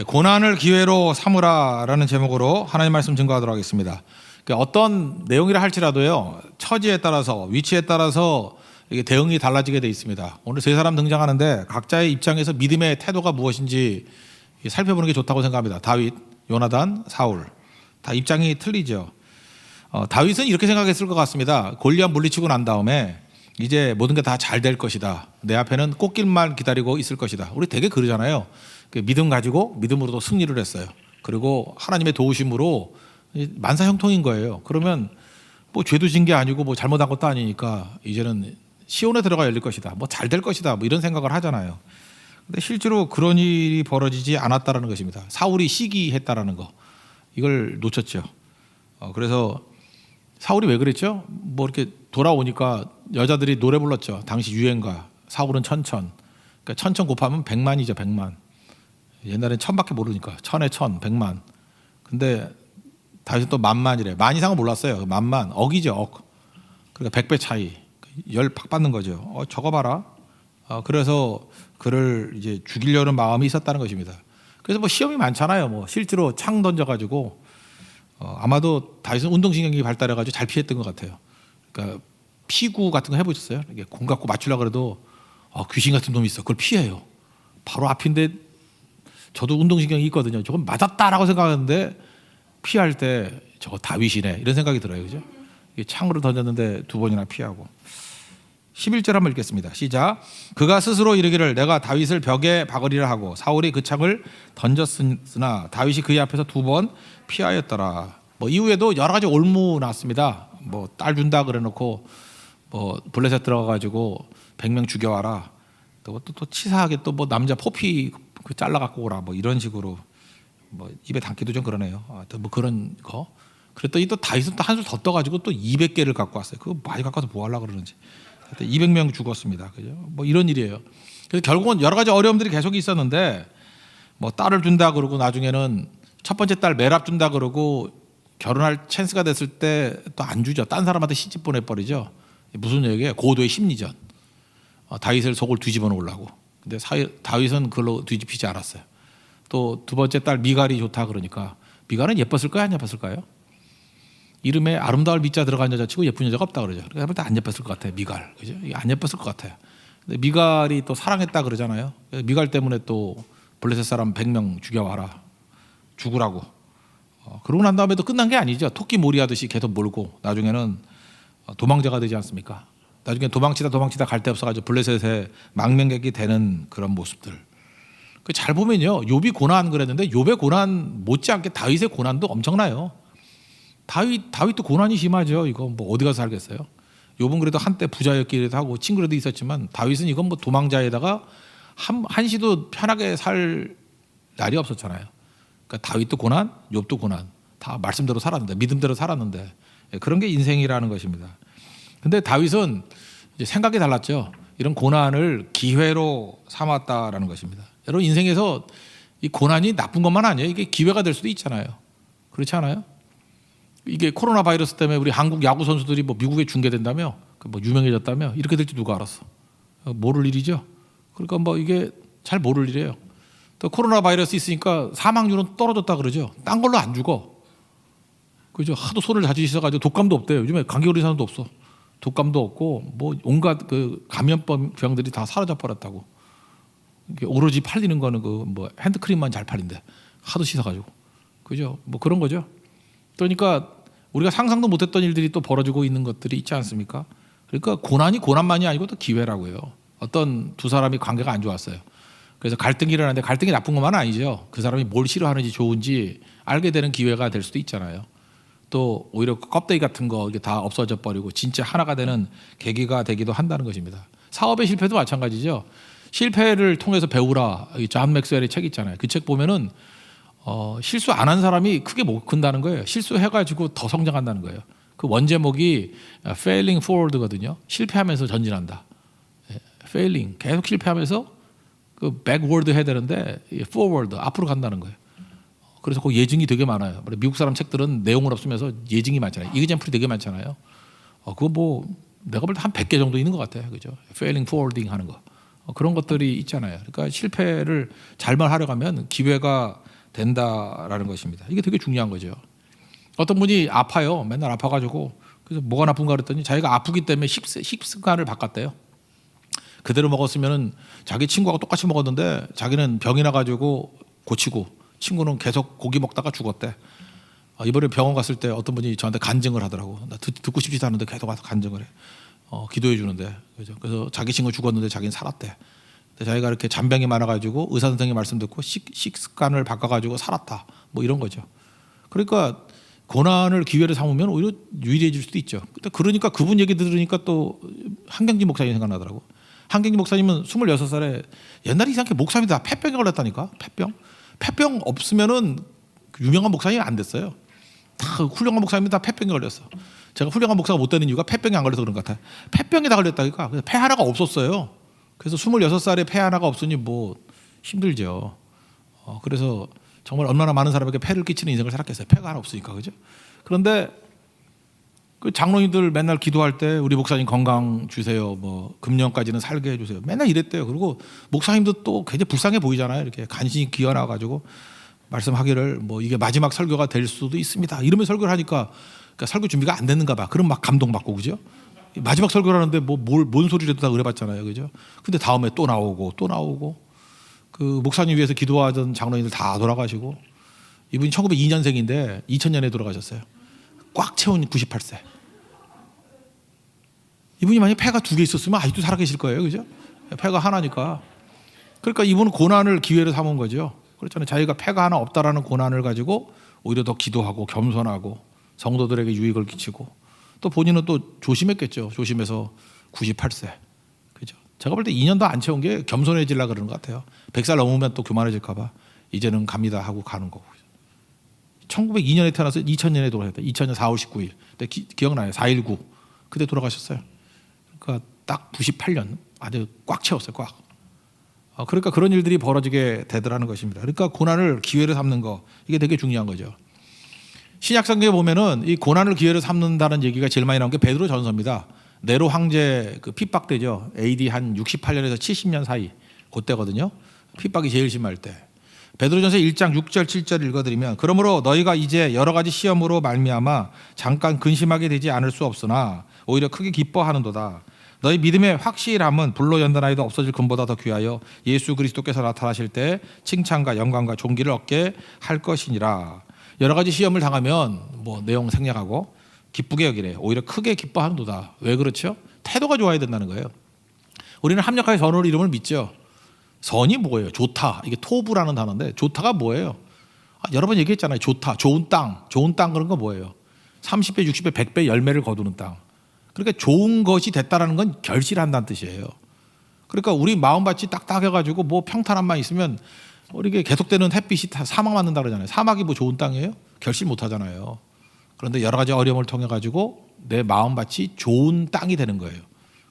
고난을 기회로 삼으라라는 제목으로 하나님 말씀 증거하도록 하겠습니다. 어떤 내용이라 할지라도요, 처지에 따라서, 위치에 따라서 이게 대응이 달라지게 돼 있습니다. 오늘 세 사람 등장하는데 각자의 입장에서 믿음의 태도가 무엇인지 살펴보는 게 좋다고 생각합니다. 다윗, 요나단, 사울. 다 입장이 틀리죠. 다윗은 이렇게 생각했을 것 같습니다. 골리앗 물리치고 난 다음에 이제 모든 게 다 잘 될 것이다. 내 앞에는 꽃길만 기다리고 있을 것이다. 우리 되게 그러잖아요. 믿음 가지고 믿음으로도 승리를 했어요. 그리고 하나님의 도우심으로 만사형통인 거예요. 그러면 뭐 죄도 진 게 아니고 뭐 잘못한 것도 아니니까 이제는 시온에 들어가 열릴 것이다. 뭐 잘 될 것이다. 뭐 이런 생각을 하잖아요. 근데 실제로 그런 일이 벌어지지 않았다라는 것입니다. 사울이 시기했다라는 거, 이걸 놓쳤죠. 그래서 사울이 왜 그랬죠? 뭐 이렇게 돌아오니까 여자들이 노래 불렀죠. 당시 유행가. 사울은 천천. 그러니까 천천 곱하면 100만이죠. 100만. 옛날엔 천밖에 모르니까 천에 천, 100만. 근데 다시 또 만만이래. 만 이상은 몰랐어요. 만만, 억이죠, 억. 그러니까 100배 차이. 열 팍 받는 거죠. 저거 봐라. 그래서 그를 이제 죽이려는 마음이 있었다는 것입니다. 그래서 뭐 시험이 많잖아요. 뭐 실제로 창 던져가지고 아마도 다윗은 운동신경이 발달해가지고 잘 피했던 것 같아요. 그러니까 피구 같은 거 해보셨어요? 이게 공 갖고 맞추려고 그래도 귀신 같은 놈이 있어. 그걸 피해요. 바로 앞인데 저도 운동신경이 있거든요. 저건 맞았다라고 생각하는데 피할 때 저거 다윗이네 이런 생각이 들어요. 그죠? 창으로 던졌는데 2번이나 피하고. 11절 한번 읽겠습니다. 시작. 그가 스스로 이르기를 내가 다윗을 벽에 박으리라 하고 사울이 그 창을 던졌으나 다윗이 그의 앞에서 2번 피하였더라. 뭐 이후에도 여러 가지 올무 났습니다. 뭐 딸 준다 그래놓고 뭐 블레셋 들어가가지고 100명 죽여와라. 또 치사하게 또 뭐 남자 포피 잘라 갖고 오라. 뭐 이런 식으로 뭐 입에 담기도 좀 그러네요. 또 뭐 그런 거. 그랬더니 또 다윗은 또 한술 더 떠가지고 또 200개를 갖고 왔어요. 그거 많이 갖고 와서 뭐 하려고 그러는지. 200명 죽었습니다. 그죠? 뭐 이런 일이에요. 그래서 결국은 여러 가지 어려움들이 계속 있었는데 뭐 딸을 준다 그러고 나중에는 첫 번째 딸 메랍 준다 그러고 결혼할 찬스가 됐을 때 또 안 주죠. 딴 사람한테 시집 보내버리죠. 무슨 얘기예요? 고도의 심리전. 다윗을 속을 뒤집어 놓으려고. 근데 다윗은 그걸로 뒤집히지 않았어요. 또 두 번째 딸 미갈이 좋다 그러니까 미갈은 예뻤을까요? 안 예뻤을까요? 이름에 아름다울 미자 들어간 여자치고 예쁜 여자가 없다 그러죠. 그러니까 해볼 때 안 예뻤을 것 같아요. 미갈. 그죠? 안 예뻤을 것 같아요. 근데 미갈이 또 사랑했다 그러잖아요. 미갈 때문에 또 블레셋 사람 100명 죽여와라. 죽으라고. 그러고 난 다음에도 끝난 게 아니죠. 토끼 몰이 하듯이 계속 몰고 나중에는 도망자가 되지 않습니까? 나중에 도망치다 갈 데 없어가지고 블레셋의 망명객이 되는 그런 모습들. 잘 보면요, 욥이 고난 그랬는데 욥의 고난 못지않게 다윗의 고난도 엄청나요. 다윗도 고난이 심하죠. 이거 뭐 어디 가서 살겠어요? 욥은 그래도 한때 부자였기도 하고 친구라도 있었지만 다윗은 이건 뭐 도망자에다가 한시도 편하게 살 날이 없었잖아요. 그러니까 다윗도 고난, 욥도 고난. 다 말씀대로 살았는데, 믿음대로 살았는데 그런 게 인생이라는 것입니다. 근데 다윗은 이제 생각이 달랐죠. 이런 고난을 기회로 삼았다라는 것입니다. 여러분 인생에서 이 고난이 나쁜 것만 아니에요. 이게 기회가 될 수도 있잖아요. 그렇지 않아요? 이게 코로나 바이러스 때문에 우리 한국 야구 선수들이 뭐 미국에 중계된다며, 뭐 유명해졌다며, 이렇게 될지 누가 알았어? 모를 일이죠. 그러니까 뭐 이게 잘 모를 일이에요. 또 코로나 바이러스 있으니까 사망률은 떨어졌다 그러죠. 딴 걸로 안 죽어. 그죠? 하도 손을 자주 씻어가지고 독감도 없대요. 요즘에 감기 걸린 사람도 없어. 독감도 없고 뭐 온갖 그 감염병 병들이 다 사라져 버렸다고. 오로지 팔리는 거는 그 뭐 핸드크림만 잘 팔린대. 하도 씻어가지고. 그죠? 뭐 그런 거죠. 그러니까 우리가 상상도 못했던 일들이 또 벌어지고 있는 것들이 있지 않습니까? 그러니까 고난이 고난만이 아니고 또 기회라고요. 어떤 두 사람이 관계가 안 좋았어요. 그래서 갈등이 일어나는데 갈등이 나쁜 것만 아니죠. 그 사람이 뭘 싫어하는지 좋은지 알게 되는 기회가 될 수도 있잖아요. 또 오히려 껍데기 같은 거 이게 다 없어져 버리고 진짜 하나가 되는 계기가 되기도 한다는 것입니다. 사업의 실패도 마찬가지죠. 실패를 통해서 배우라. 존 맥스웰의 책 있잖아요. 그 책 보면은 실수 안 한 사람이 크게 못 큰다는 거예요. 실수해가지고 더 성장한다는 거예요. 그 원제목이 failing forward거든요. 실패하면서 전진한다. failing 계속 실패하면서 그 backward 해야 되는데 forward 앞으로 간다는 거예요. 그래서 그 예증이 되게 많아요. 미국 사람 책들은 내용을 없으면서 예증이 많잖아요. 이그젠플이 되게 많잖아요. 그거 뭐 내가 볼 때 한 100개 정도 있는 것 같아요. 그죠? failing forwarding 하는 거. 그런 것들이 있잖아요. 그러니까 실패를 잘만 하려고 하면 기회가 된다라는 것입니다. 이게 되게 중요한 거죠. 어떤 분이 아파요. 맨날 아파가지고 그래서 뭐가 나쁜가 그랬더니 자기가 아프기 때문에 식습관을 바꿨대요. 그대로 먹었으면은 자기 친구하고 똑같이 먹었는데 자기는 병이 나가지고 고치고 친구는 계속 고기 먹다가 죽었대. 이번에 병원 갔을 때 어떤 분이 저한테 간증을 하더라고. 나 듣고 싶지도 않은데 계속 와서 간증을 해. 기도해 주는데. 그죠? 그래서 자기 친구 죽었는데 자기는 살았대. 근데 자기가 이렇게 잔병이 많아가지고 의사 선생님 말씀 듣고 식습관을 바꿔가지고 살았다. 뭐 이런 거죠. 그러니까 고난을 기회를 삼으면 오히려 유리해질 수도 있죠. 그러니까 그분 얘기 들으니까 또 한경진 목사님 생각나더라고. 한경진 목사님은 26살에 옛날에 이상하게 목사님이 다 폐병에 걸렸다니까. 폐병 없으면은 유명한 목사님이 안 됐어요. 다 훌륭한 목사님이 다 폐병에 걸렸어. 제가 훌륭한 목사가 못 되는 이유가 폐병이 안 걸려서 그런 것 같아요. 폐병에 다 걸렸다니까. 폐 하나가 없었어요. 그래서 26살에 폐 하나가 없으니 뭐 힘들죠. 그래서 정말 얼마나 많은 사람에게 폐를 끼치는 인생을 살았겠어요. 폐가 하나 없으니까. 그죠? 그런데 그 장로님들 맨날 기도할 때 우리 목사님 건강 주세요. 뭐 금년까지는 살게 해주세요. 맨날 이랬대요. 그리고 목사님도 또 굉장히 불쌍해 보이잖아요. 이렇게 간신히 기어나가지고 말씀하기를 뭐 이게 마지막 설교가 될 수도 있습니다. 이러면 설교를 하니까 그러니까 설교 준비가 안 됐는가 봐. 그럼 막 감동받고 그죠? 마지막 설교를 하는데 뭔 소리라도 다 그래봤잖아요. 그죠? 근데 다음에 또 나오고 그 목사님 위해서 기도하던 장로님들 다 돌아가시고 이분이 1902년생인데 2000년에 돌아가셨어요. 꽉 채운 98세. 이분이 만약에 폐가 2개 있었으면 아직도 살아계실 거예요. 그죠? 폐가 하나니까. 그러니까 이분은 고난을 기회로 삼은 거죠. 그렇잖아요. 자기가 폐가 하나 없다라는 고난을 가지고 오히려 더 기도하고 겸손하고 성도들에게 유익을 끼치고 또 본인은 또 조심했겠죠. 조심해서 98세. 그죠? 제가 볼 때 2년도 안 채운 게 겸손해지려고 그러는 것 같아요. 100살 넘으면 또 교만해질까 봐 이제는 갑니다 하고 가는 거고. 1902년에 태어나서 2000년에 돌아가셨다. 2000년 4월 19일. 근데 기억나요. 4.19. 그때 돌아가셨어요. 그러니까 딱 98년 아주 꽉 채웠어요. 꽉. 그러니까 그런 일들이 벌어지게 되더라는 것입니다. 그러니까 고난을 기회로 삼는 거 이게 되게 중요한 거죠. 신약 성경에 보면은 이 고난을 기회로 삼는다는 얘기가 제일 많이 나온 게 베드로 전서입니다. 네로 황제 그 핍박되죠. AD 한 68년에서 70년 사이 그때거든요. 핍박이 제일 심할 때. 베드로전서 1장 6절 7절 읽어드리면 그러므로 너희가 이제 여러 가지 시험으로 말미암아 잠깐 근심하게 되지 않을 수 없으나 오히려 크게 기뻐하는도다. 너희 믿음의 확실함은 불로 연단하여도 없어질 금보다 더 귀하여 예수 그리스도께서 나타나실 때 칭찬과 영광과 존귀를 얻게 할 것이니라. 여러 가지 시험을 당하면 뭐 내용 생략하고 기쁘게 여기래. 오히려 크게 기뻐하는도다. 왜 그렇죠? 태도가 좋아야 된다는 거예요. 우리는 합력하여 선을 이름을 믿죠. 선이 뭐예요? 좋다. 이게 토부라는 단어인데 좋다가 뭐예요? 여러 번 얘기했잖아요. 좋다. 좋은 땅 그런 거 뭐예요? 30배, 60배, 100배 열매를 거두는 땅. 그러니까 좋은 것이 됐다라는 건 결실한다는 뜻이에요. 그러니까 우리 마음밭이 딱딱해가지고 뭐 평탄함만 있으면 이게 계속되는 햇빛이 다 사막 맞는다 그러잖아요. 사막이 뭐 좋은 땅이에요? 결실 못 하잖아요. 그런데 여러 가지 어려움을 통해 가지고 내 마음밭이 좋은 땅이 되는 거예요.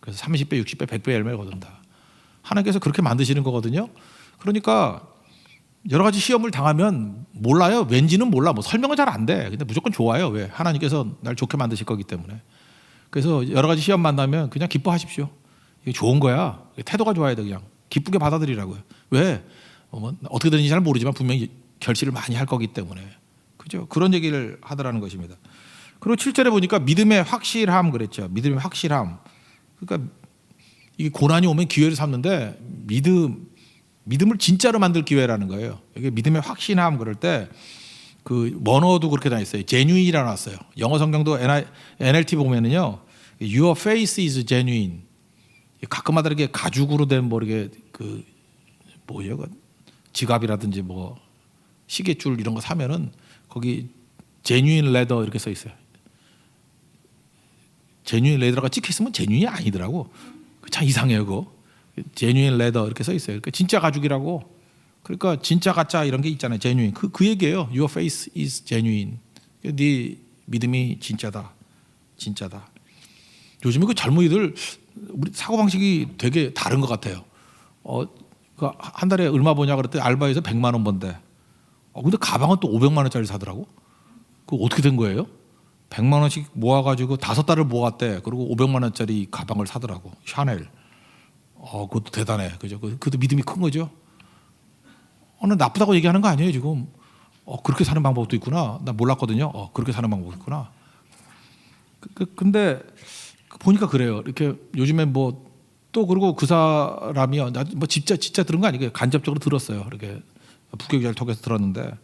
그래서 30배, 60배, 100배 열매를 거둔다. 하나님께서 그렇게 만드시는 거거든요. 그러니까 여러 가지 시험을 당하면 몰라요. 왠지는 몰라. 뭐 설명은 잘 안 돼. 근데 무조건 좋아요. 왜? 하나님께서 날 좋게 만드실 거기 때문에. 그래서 여러 가지 시험 만나면 그냥 기뻐하십시오. 이게 좋은 거야. 태도가 좋아야 돼. 그냥 기쁘게 받아들이라고요. 왜? 어떻게 되는지 잘 모르지만 분명히 결실을 많이 할 거기 때문에. 그죠? 그런 얘기를 하더라는 것입니다. 그리고 7절에 보니까 믿음의 확실함 그랬죠. 믿음의 확실함. 그러니까 이게 고난이 오면 기회를 삼는데 믿음을 진짜로 만들 기회라는 거예요. 이게 믿음의 확신함 그럴 때 그 원어도 그렇게 다 있어요. genuine이라고 나왔어요. 영어 성경도 NLT 보면은요, your faith is genuine. 가끔마다 이렇게 가죽으로 된 뭐 이렇게 그 뭐예요? 지갑이라든지 뭐 시계줄 이런 거 사면은 거기 genuine leather 이렇게 써 있어요. genuine leather가 찍혀 있으면 genuine이 아니더라고. 참 이상해요, 그거. genuine leather 이렇게 써 있어요. 그러니까 진짜 가죽이라고. 그러니까 진짜 가짜 이런 게 있잖아요. genuine. 그 얘기예요. Your faith is genuine. 네 믿음이 진짜다. 진짜다. 요즘에 그 젊은이들 우리 사고 방식이 되게 다른 것 같아요. 한 달에 얼마 버냐 그랬더니 알바에서 100만 원 번대. 근데 가방은 또 500만 원짜리 사더라고. 그거 어떻게 된 거예요? 100만 원씩 모아가지고 5달을 모았대. 그리고 500만 원짜리 가방을 사더라고. 샤넬. 그것도 대단해. 그죠? 그것도 믿음이 큰 거죠. 나쁘다고 얘기하는 거 아니에요, 지금. 그렇게 사는 방법도 있구나. 나 몰랐거든요. 그렇게 사는 방법도 있구나. 근데 보니까 그래요. 이렇게 요즘에 뭐 또 그리고 그 사람이요. 뭐 진짜 들은 거 아니에요. 간접적으로 들었어요. 이렇게 부교육자를 통해서 들었는데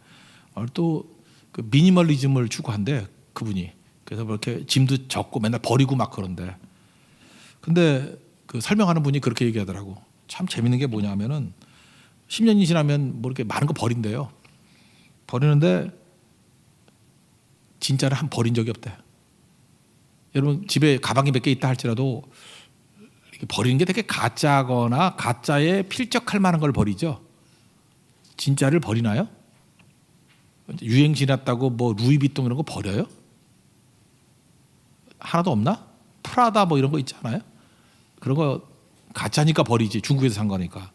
또 그 미니멀리즘을 추구한대 그분이. 그래서 뭐 이렇게 짐도 적고 맨날 버리고 막 그런데. 근데 그 설명하는 분이 그렇게 얘기하더라고. 참 재밌는 게 뭐냐면은 10년이 지나면 뭐 이렇게 많은 거 버린대요. 버리는데 진짜를 한 버린 적이 없대. 여러분 집에 가방이 몇 개 있다 할지라도 이렇게 버리는 게 되게 가짜거나 가짜에 필적할 만한 걸 버리죠. 진짜를 버리나요? 유행 지났다고 뭐 루이비통 이런 거 버려요? 하나도 없나? 프라다 뭐 이런 거 있잖아요. 그런 거 가짜니까 버리지. 중국에서 산 거니까.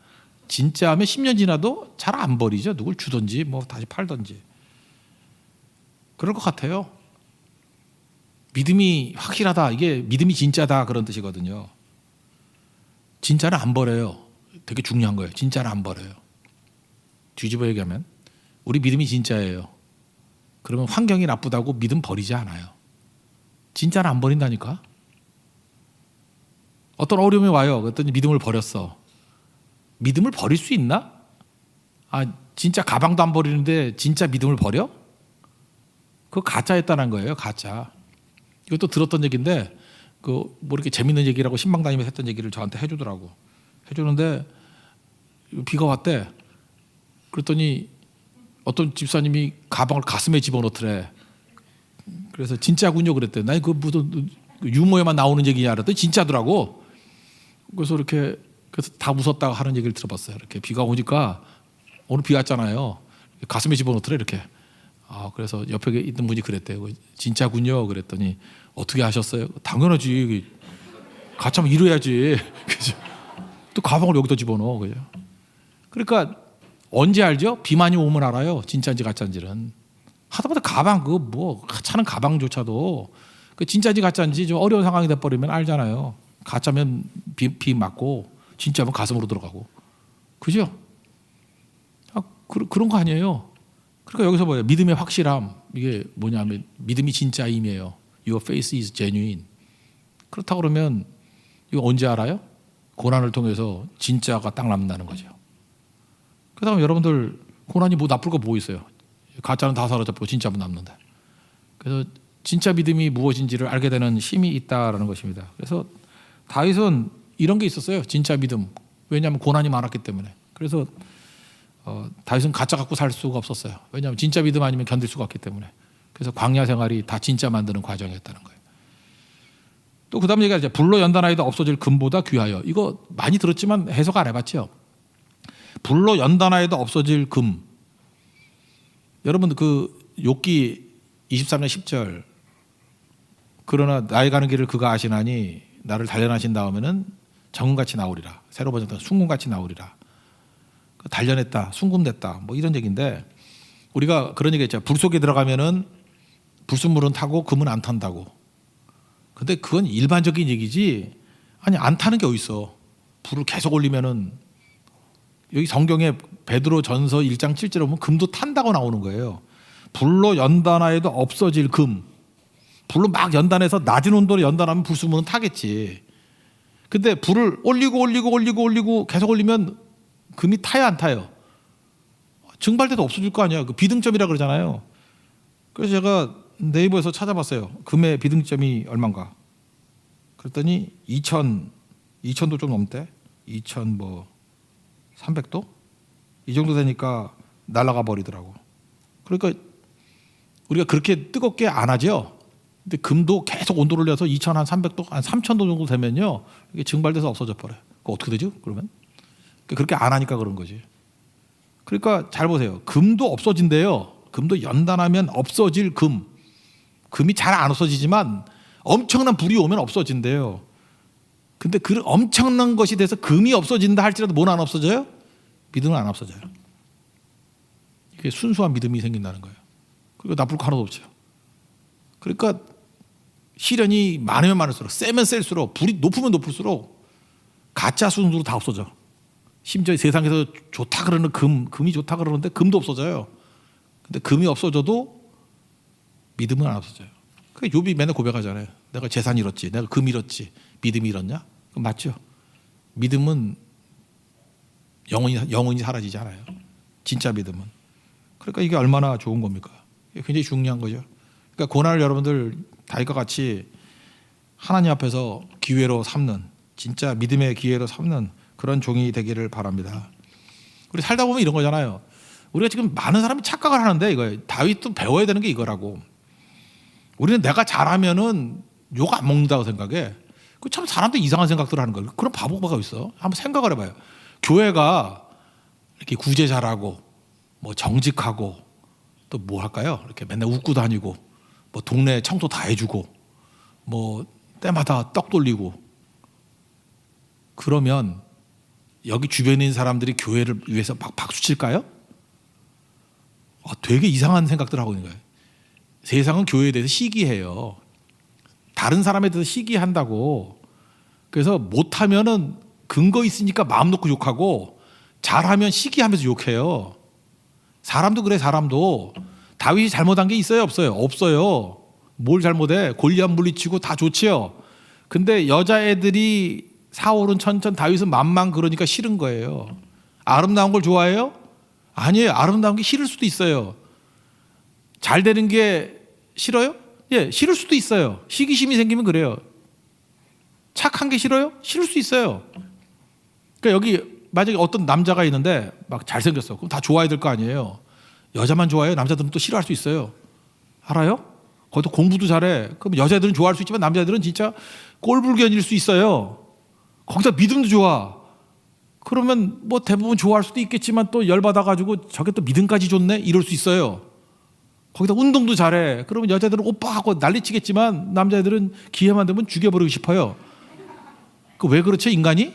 진짜면 10년 지나도 잘 안 버리죠. 누굴 주든지 뭐 다시 팔든지. 그럴 것 같아요. 믿음이 확실하다. 이게 믿음이 진짜다 그런 뜻이거든요. 진짜를 안 버려요. 되게 중요한 거예요. 진짜를 안 버려요. 뒤집어 얘기하면 우리 믿음이 진짜예요. 그러면 환경이 나쁘다고 믿음 버리지 않아요. 진짜를 안 버린다니까. 어떤 어려움이 와요. 그랬더니 믿음을 버렸어. 믿음을 버릴 수 있나? 진짜 가방도 안 버리는데 진짜 믿음을 버려? 그거 가짜였다는 거예요. 가짜. 이것도 들었던 얘기인데 뭐 이렇게 재밌는 얘기라고 신방다니면서 했던 얘기를 저한테 해주더라고. 해주는데 비가 왔대. 그랬더니 어떤 집사님이 가방을 가슴에 집어넣더래. 그래서 진짜군요 그랬대. 난 그 무슨 유머에만 나오는 얘기냐 그랬더니 진짜더라고. 그래서 다 웃었다고 하는 얘기를 들어봤어요. 이렇게 비가 오니까 오늘 비 왔잖아요. 가슴에 집어넣더래 이렇게. 그래서 옆에 있는 분이 그랬대요. 진짜군요 그랬더니 어떻게 하셨어요? 당연하지. 가짜면 이래야지. 그죠? 또 가방을 여기다 집어넣어. 그죠? 그러니까 언제 알죠? 비 많이 오면 알아요. 진짜인지 가짜인지는. 하다못해 가방 차는 가방조차도 그 진짜인지 가짜인지 좀 어려운 상황이 돼버리면 알잖아요. 가짜면 비 맞고 진짜면 가슴으로 들어가고. 그죠? 그런 거 아니에요. 그러니까 여기서 뭐예요? 믿음의 확실함. 이게 뭐냐면 믿음이 진짜임이에요. Your faith is genuine. 그렇다고 그러면 이거 언제 알아요? 고난을 통해서 진짜가 딱 남는다는 거죠. 그다음에 여러분들 고난이 뭐 나쁠 거 뭐 있어요? 가짜는 다 사라졌고 진짜만 남는다. 그래서 진짜 믿음이 무엇인지를 알게 되는 힘이 있다라는 것입니다. 그래서 다윗은 이런 게 있었어요. 진짜 믿음. 왜냐하면 고난이 많았기 때문에. 그래서 다윗은 가짜 갖고 살 수가 없었어요. 왜냐하면 진짜 믿음 아니면 견딜 수가 없기 때문에. 그래서 광야 생활이 다 진짜 만드는 과정이었다는 거예요. 또 그다음 얘기가 이제 불로 연단하여도 없어질 금보다 귀하여. 이거 많이 들었지만 해석 안 해봤죠. 불로 연단하여도 없어질 금. 여러분 그 욥기 23장 10절. 그러나 나의 가는 길을 그가 아시나니 나를 단련하신 다음에는 정금같이 나오리라. 새로 번역된 순금같이 나오리라. 단련했다, 순금됐다, 뭐 이런 얘기인데 우리가 그런 얘기했죠. 불 속에 들어가면은 불순물은 타고 금은 안 탄다고. 근데 그건 일반적인 얘기지. 아니 안 타는 게 어디 있어? 불을 계속 올리면은 여기 성경에 베드로 전서 1장 7절에 보면 금도 탄다고 나오는 거예요. 불로 연단하여도 없어질 금. 불로 막 연단해서 낮은 온도로 연단하면 불순물은 타겠지. 근데 불을 올리고 계속 올리면 금이 타요 안 타요? 증발돼도 없어질 거 아니야. 그 비등점이라 그러잖아요. 그래서 제가 네이버에서 찾아봤어요. 금의 비등점이 얼마인가. 그랬더니 2000도 좀 넘대. 2300도? 이 정도 되니까 날아가 버리더라고. 그러니까 우리가 그렇게 뜨겁게 안 하죠. 근데 금도 계속 온도를 올려서 2300도, 한 3000도 정도 되면요. 이게 증발돼서 없어져 버려요. 그거 어떻게 되죠? 그러면? 그렇게 안 하니까 그런 거지. 그러니까 잘 보세요. 금도 없어진대요. 금도 연단하면 없어질 금. 금이 잘 안 없어지지만 엄청난 불이 오면 없어진대요. 근데 그 엄청난 것이 돼서 금이 없어진다 할지라도 뭐는 안 없어져요? 믿음은 안 없어져요. 이게 순수한 믿음이 생긴다는 거예요. 그리고 나쁠 거 하나도 없죠. 그러니까 시련이 많으면 많을수록 세면 셀수록 불이 높으면 높을수록 가짜 순으로 다 없어져. 심지어 세상에서 좋다 그러는 금이 좋다 그러는데 금도 없어져요. 근데 금이 없어져도 믿음은 안 없어져요. 그 욥이 맨날 고백하잖아요. 내가 재산 잃었지, 내가 금 잃었지, 믿음이 잃었냐? 그건 맞죠. 믿음은 영원히 사라지지 않아요. 진짜 믿음은. 그러니까 이게 얼마나 좋은 겁니까? 이게 굉장히 중요한 거죠. 그러니까 고난을 여러분들 다윗과 같이 하나님 앞에서 기회로 삼는, 진짜 믿음의 기회로 삼는 그런 종이 되기를 바랍니다. 우리 살다 보면 이런 거잖아요. 우리가 지금 많은 사람이 착각을 하는데 이거예요. 다윗도 배워야 되는 게 이거라고. 우리는 내가 잘하면은 욕 안 먹는다고 생각해. 그 참 사람도 이상한 생각들을 하는 거예요. 그런 바보가 있어. 한번 생각을 해봐요. 교회가 이렇게 구제 잘하고 뭐 정직하고 또 뭐 할까요? 이렇게 맨날 웃고 다니고 뭐 동네 청소 다 해주고 뭐 때마다 떡 돌리고 그러면 여기 주변에 있는 사람들이 교회를 위해서 막 박수 칠까요? 되게 이상한 생각들 하고 있는 거예요. 세상은 교회에 대해서 시기해요. 다른 사람에 대해서 시기한다고. 그래서 못하면은 근거 있으니까 마음 놓고 욕하고 잘하면 시기하면서 욕해요. 사람도 그래. 사람도 다윗이 잘못한 게 있어요 없어요? 없어요. 뭘 잘못해? 골리앗 물리치고 다 좋지요. 근데 여자애들이 사울은 천천, 다윗은 만만 그러니까 싫은 거예요. 아름다운 걸 좋아해요? 아니에요. 아름다운 게 싫을 수도 있어요. 잘 되는 게 싫어요? 예, 싫을 수도 있어요. 시기심이 생기면 그래요. 착한 게 싫어요? 싫을 수 있어요. 그러니까 여기 만약에 어떤 남자가 있는데 막 잘생겼어. 그럼 다 좋아해야 될 거 아니에요. 여자만 좋아해요? 남자들은 또 싫어할 수 있어요. 알아요? 거기도 공부도 잘해. 그럼 여자들은 좋아할 수 있지만 남자들은 진짜 꼴불견일 수 있어요. 거기다 믿음도 좋아. 그러면 뭐 대부분 좋아할 수도 있겠지만 또 열받아가지고 저게 또 믿음까지 좋네? 이럴 수 있어요. 거기다 운동도 잘해. 그러면 여자들은 오빠하고 난리치겠지만 남자들은 기회만 되면 죽여버리고 싶어요. 그 왜 그렇죠 인간이?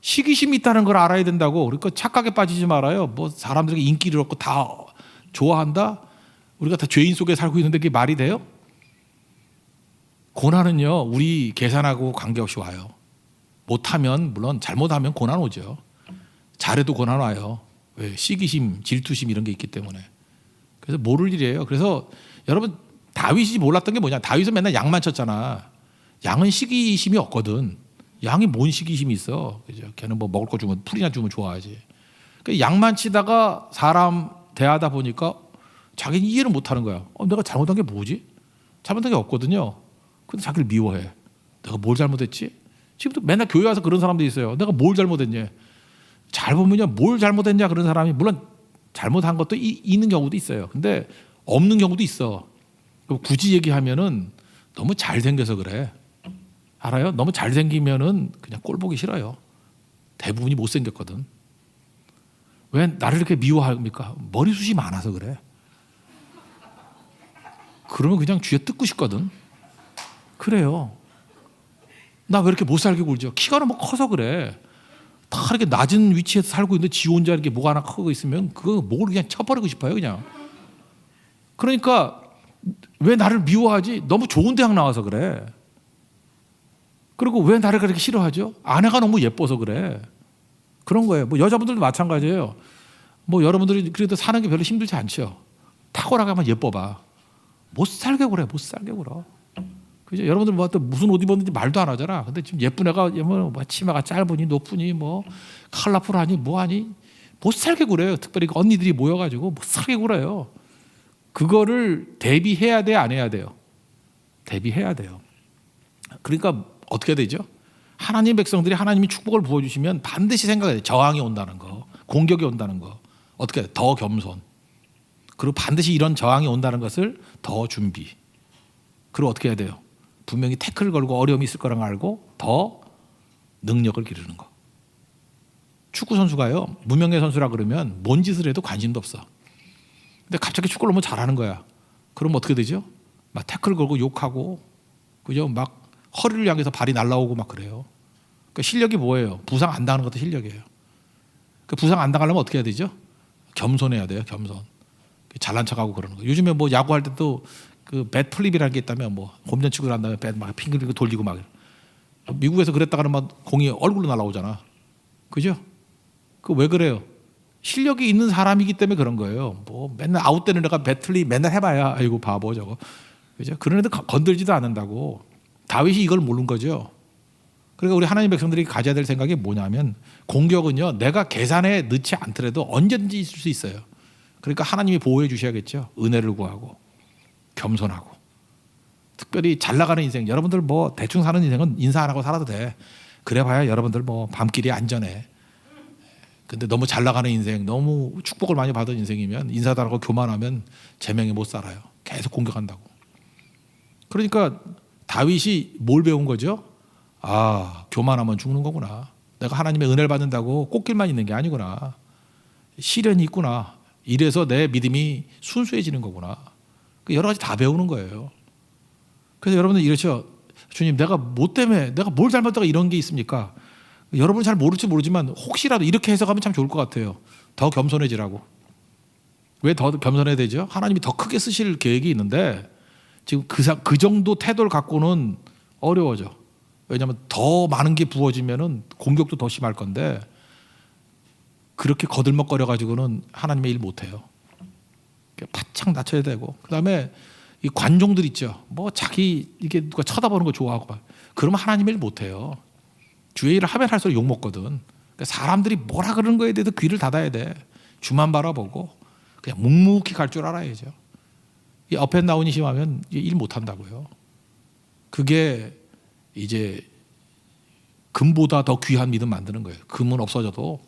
시기심이 있다는 걸 알아야 된다고. 그러니까 착각에 빠지지 말아요. 뭐 사람들에게 인기를 얻고 다 좋아한다? 우리가 다 죄인 속에 살고 있는데 그게 말이 돼요? 고난은요 우리 계산하고 관계없이 와요. 못하면 물론 잘못하면 고난 오죠. 잘해도 고난 와요. 왜? 시기심, 질투심 이런 게 있기 때문에. 그래서 모를 일이에요. 그래서 여러분 다윗이 몰랐던 게 뭐냐? 다윗은 맨날 양만 쳤잖아. 양은 시기심이 없거든. 양이 뭔 시기심이 있어? 그죠? 걔는 뭐 먹을 거 주면 풀이나 주면 좋아하지. 그러니까 양만 치다가 사람 대하다 보니까 자기는 이해를 못하는 거야. 내가 잘못한 게 뭐지? 잘못한 게 없거든요. 근데 자기를 미워해. 내가 뭘 잘못했지? 지금도 맨날 교회 와서 그런 사람들이 있어요. 내가 뭘 잘못했냐? 잘 보면요, 뭘 잘못했냐 그런 사람이 물론 잘못한 것도 있는 경우도 있어요. 근데 없는 경우도 있어. 굳이 얘기하면은 너무 잘생겨서 그래. 알아요? 너무 잘생기면은 그냥 꼴 보기 싫어요. 대부분이 못생겼거든. 왜 나를 이렇게 미워합니까? 머리숱이 많아서 그래. 그러면 그냥 쥐어 뜯고 싶거든. 그래요. 나 왜 이렇게 못 살게 굴죠? 키가 너무 커서 그래. 다 이렇게 낮은 위치에서 살고 있는데 지 혼자 이렇게 목 하나 크고 있으면 그거 목을 그냥 쳐버리고 싶어요, 그냥. 그러니까 왜 나를 미워하지? 너무 좋은 대학 나와서 그래. 그리고 왜 나를 그렇게 싫어하죠? 아내가 너무 예뻐서 그래. 그런 거예요. 뭐 여자분들도 마찬가지예요. 뭐 여러분들이 그래도 사는 게 별로 힘들지 않죠. 탁월하게만 예뻐봐. 못 살게 굴어, 못 살게 굴어. 그죠? 여러분들 뭐 또 무슨 옷 입었는지 말도 안 하잖아. 근데 지금 예쁜 애가 뭐 치마가 짧으니 높으니 뭐 컬러풀하니 뭐하니 못 살게 굴어요. 특별히 그 언니들이 모여가지고 못 살게 굴어요. 그거를 대비해야 돼, 안 해야 돼요? 대비해야 돼요. 그러니까 어떻게 되죠? 하나님 백성들이 하나님이 축복을 부어주시면 반드시 생각해야 돼요. 저항이 온다는 거, 공격이 온다는 거. 어떻게 해요? 더 겸손. 그리고 반드시 이런 저항이 온다는 것을 더 준비. 그리고 어떻게 해야 돼요? 분명히 태클을 걸고 어려움이 있을 거라는 걸 알고 더 능력을 기르는 거. 축구 선수가요, 무명의 선수라 그러면 뭔 짓을 해도 관심도 없어. 근데 갑자기 축구를 너무 잘하는 거야. 그럼 어떻게 되죠? 막 태클 걸고 욕하고, 그죠? 막 허리를 향해서 발이 날라오고 막 그래요. 그러니까 실력이 뭐예요? 부상 안 당하는 것도 실력이에요. 그러니까 부상 안 당하려면 어떻게 해야 되죠? 겸손해야 돼요. 겸손. 잘난 척하고 그러는 거. 요즘에 뭐 야구할 때도 그 뱃 플립이라는 게 있다면 뭐 홈런 치고 난 다음에 뱃 막 핑글핑글 돌리고 막 미국에서 그랬다 그러면 공이 얼굴로 날아오잖아. 그죠? 그 왜 그래요? 실력이 있는 사람이기 때문에 그런 거예요. 뭐 맨날 아웃되는 애가 배틀리 맨날 해봐야 아이고 바보 저거. 그죠? 그런 애들 건들지도 않는다고. 다윗이 이걸 모르는 거죠. 그러니까 우리 하나님 백성들이 가져야 될 생각이 뭐냐면 공격은요 내가 계산에 넣지 않더라도 언제든지 있을 수 있어요. 그러니까 하나님이 보호해 주셔야겠죠. 은혜를 구하고 겸손하고 특별히 잘 나가는 인생 여러분들 뭐 대충 사는 인생은 인사 안 하고 살아도 돼. 그래봐야 여러분들 뭐 밤길이 안전해. 근데 너무 잘 나가는 인생 너무 축복을 많이 받은 인생이면 인사도 안 하고 교만하면 제명에 못 살아요. 계속 공격한다고. 그러니까 다윗이 뭘 배운 거죠? 아, 교만하면 죽는 거구나. 내가 하나님의 은혜를 받는다고 꽃길만 있는 게 아니구나. 시련이 있구나. 이래서 내 믿음이 순수해지는 거구나. 여러 가지 다 배우는 거예요. 그래서 여러분들 이러죠. 주님, 내가 뭐 때문에 내가 뭘 잘못했다가 이런 게 있습니까? 여러분은 잘 모를지 모르지만 혹시라도 이렇게 해석하면 참 좋을 것 같아요. 더 겸손해지라고. 왜 더 겸손해야 되죠? 하나님이 더 크게 쓰실 계획이 있는데 지금 그 정도 태도를 갖고는 어려워져. 왜냐하면 더 많은 게 부어지면은 공격도 더 심할 건데 그렇게 거들먹거려 가지고는 하나님의 일 못해요. 바짝 낮춰야 되고 그다음에 이 관종들 있죠. 뭐 자기 이게 누가 쳐다보는 거 좋아하고 그러면 하나님의 일 못해요. 주의 일을 하면 할수록 욕 먹거든. 그러니까 사람들이 뭐라 그러는 거에 대해서 귀를 닫아야 돼. 주만 바라보고 그냥 묵묵히 갈 줄 알아야죠. 이 업앤다운이 심하면 일 못한다고요. 그게 이제 금보다 더 귀한 믿음 만드는 거예요. 금은 없어져도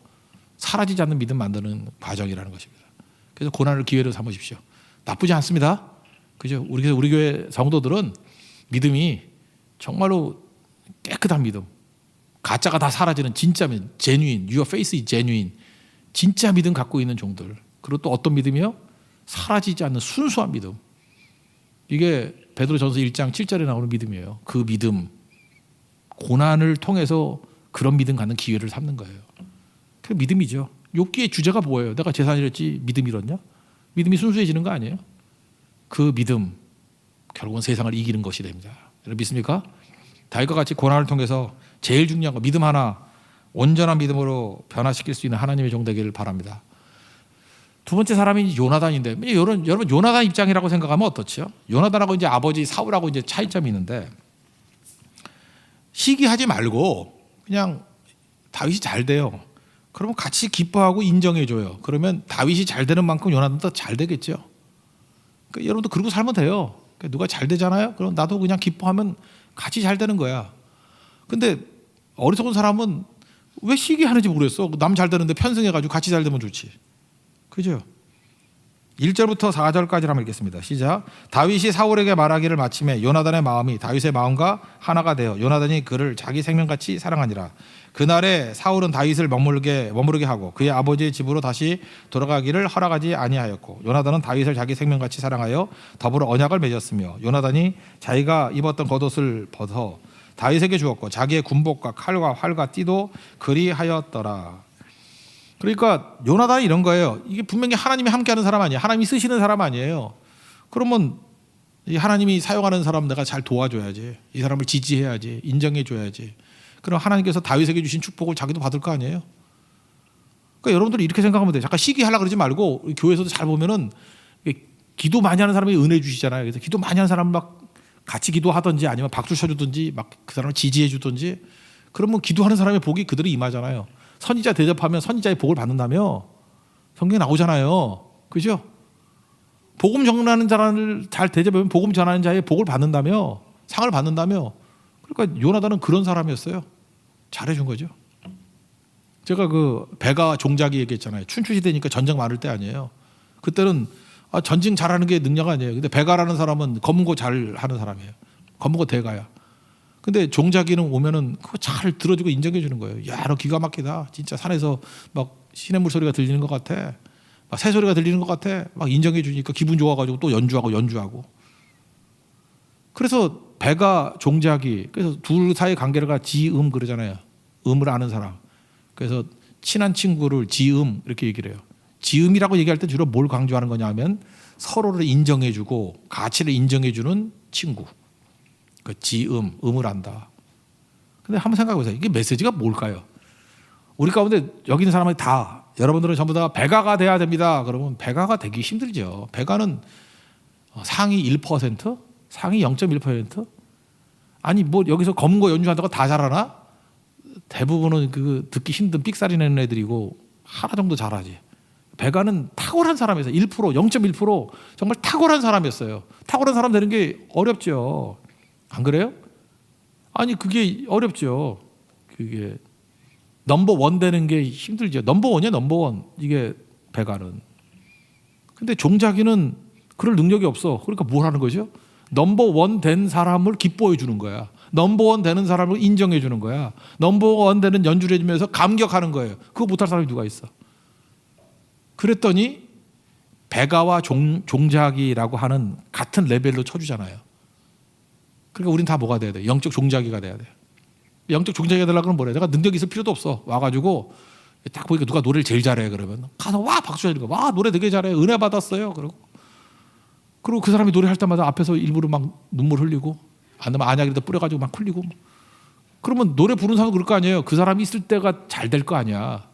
사라지지 않는 믿음 만드는 과정이라는 것입니다. 그래서 고난을 기회로 삼으십시오. 나쁘지 않습니다. 그죠? 우리 교회 성도들은 믿음이 정말로 깨끗한 믿음. 가짜가 다 사라지는 진짜 믿음. genuine. Your faith is genuine. 진짜 믿음 갖고 있는 종들. 그리고 또 어떤 믿음이요? 사라지지 않는 순수한 믿음. 이게 베드로전서 1장 7절에 나오는 믿음이에요. 그 믿음. 고난을 통해서 그런 믿음 갖는 기회를 삼는 거예요. 그 믿음이죠. 욥기의 주제가 뭐예요? 내가 재산 잃었지 믿음 잃었냐? 믿음이 순수해지는 거 아니에요? 그 믿음 결국은 세상을 이기는 것이 됩니다. 여러분 믿습니까? 다윗과 같이 고난을 통해서 제일 중요한 거 믿음 하나 온전한 믿음으로 변화시킬 수 있는 하나님의 종 되기를 바랍니다. 두 번째 사람이 요나단인데 여러분 요나단 입장이라고 생각하면 어떻죠? 요나단하고 이제 아버지 사울하고 이제 차이점이 있는데 시기하지 말고 그냥 다윗이 잘 돼요. 그러면 같이 기뻐하고 인정해줘요. 그러면 다윗이 잘 되는 만큼 요나단도 잘 되겠죠. 그러니까 여러분도 그러고 살면 돼요. 그러니까 누가 잘 되잖아요. 그럼 나도 그냥 기뻐하면 같이 잘 되는 거야. 근데 어리석은 사람은 왜 시기하는지 모르겠어. 남 잘 되는데 편승해가지고 같이 잘 되면 좋지. 그죠? 1절부터 4절까지 한번 읽겠습니다. 시작. 다윗이 사울에게 말하기를 마침에 요나단의 마음이 다윗의 마음과 하나가 되어 요나단이 그를 자기 생명같이 사랑하니라. 그날에 사울은 다윗을 머무르게 하고 그의 아버지의 집으로 다시 돌아가기를 허락하지 아니하였고 요나단은 다윗을 자기 생명같이 사랑하여 더불어 언약을 맺었으며 요나단이 자기가 입었던 겉옷을 벗어 다윗에게 주었고 자기의 군복과 칼과 활과 띠도 그리하였더라. 그러니까 요나단이 이런 거예요. 이게 분명히 하나님이 함께하는 사람 아니에요. 하나님이 쓰시는 사람 아니에요. 그러면 이 하나님이 사용하는 사람 내가 잘 도와줘야지. 이 사람을 지지해야지. 인정해줘야지. 그럼 하나님께서 다윗에게 주신 축복을 자기도 받을 거 아니에요. 그러니까 여러분들이 이렇게 생각하면 돼요. 잠깐 시기하려고 그러지 말고 교회에서도 잘 보면은 기도 많이 하는 사람이 은혜 주시잖아요. 그래서 기도 많이 하는 사람 막 같이 기도하든지 아니면 박수 쳐주든지 막 그 사람을 지지해주든지 그러면 기도하는 사람의 복이 그대로 임하잖아요. 선지자 대접하면 선지자의 복을 받는다며 성경에 나오잖아요. 그죠? 복음 전하는 자를 잘 대접하면 복음 전하는 자의 복을 받는다며 상을 받는다며. 그러니까 요나단은 그런 사람이었어요. 잘해준 거죠. 제가 그 배가 종자기 얘기했잖아요. 춘추시대니까 전쟁 많을 때 아니에요. 그때는 전쟁 잘하는 게 능력 아니에요. 근데 배가라는 사람은 검은고 잘하는 사람이에요. 검은고 대가야. 근데 종자기는 오면은 그거 잘 들어주고 인정해 주는 거예요. 야, 너 기가 막히다. 진짜 산에서 막 시냇물 소리가 들리는 것 같아. 막 새 소리가 들리는 것 같아. 막 인정해 주니까 기분 좋아가지고 또 연주하고. 그래서 배가 종자기. 그래서 둘 사이의 관계가 지음 그러잖아요. 음을 아는 사람. 그래서 친한 친구를 지음 이렇게 얘기를 해요. 지음이라고 얘기할 때 주로 뭘 강조하는 거냐면 서로를 인정해 주고 가치를 인정해 주는 친구. 그 지음, 음을 안다. 근데 한번 생각해 보세요. 이게 메시지가 뭘까요? 우리 가운데 여기 있는 사람이 다, 여러분들은 전부 다 배가가 돼야 됩니다. 그러면 배가가 되기 힘들죠. 배가는 상위 1%? 상위 0.1%? 아니 뭐 여기서 검거 연주한다고 다 잘하나? 대부분은 그 듣기 힘든 삑사리 내는 애들이고 하나 정도 잘하지. 배가는 탁월한 사람이었어요. 1%, 0.1% 정말 탁월한 사람이었어요. 탁월한 사람 되는 게 어렵죠. 안 그래요? 아니 그게 어렵죠. 그게 넘버원 되는 게 힘들죠. 넘버원이야 넘버원. 이게 배가는. 근데 종자기는 그럴 능력이 없어. 그러니까 뭘 하는 거죠? 넘버원 된 사람을 기뻐해 주는 거야. 넘버원 되는 사람을 인정해 주는 거야. 넘버원 되는 연주를 해주면서 감격하는 거예요. 그거 못할 사람이 누가 있어? 그랬더니 배가와 종자기라고 하는 같은 레벨로 쳐주잖아요. 그러니까 우린 다 뭐가 돼야 돼? 영적 종자기가 돼야 돼. 영적 종자기가 되려고 하면 뭐래? 내가 능력이 있을 필요도 없어. 와가지고 딱 보니까 누가 노래를 제일 잘해 그러면 가서 와 박수 쳐주는 거야. 와 노래 되게 잘해. 은혜 받았어요. 그리고 그 사람이 노래할 때마다 앞에서 일부러 막 눈물 흘리고 안 되면 안약이라도 뿌려가지고 막 흘리고. 그러면 노래 부르는 사람도 그럴 거 아니에요. 그 사람이 있을 때가 잘 될 거 아니야.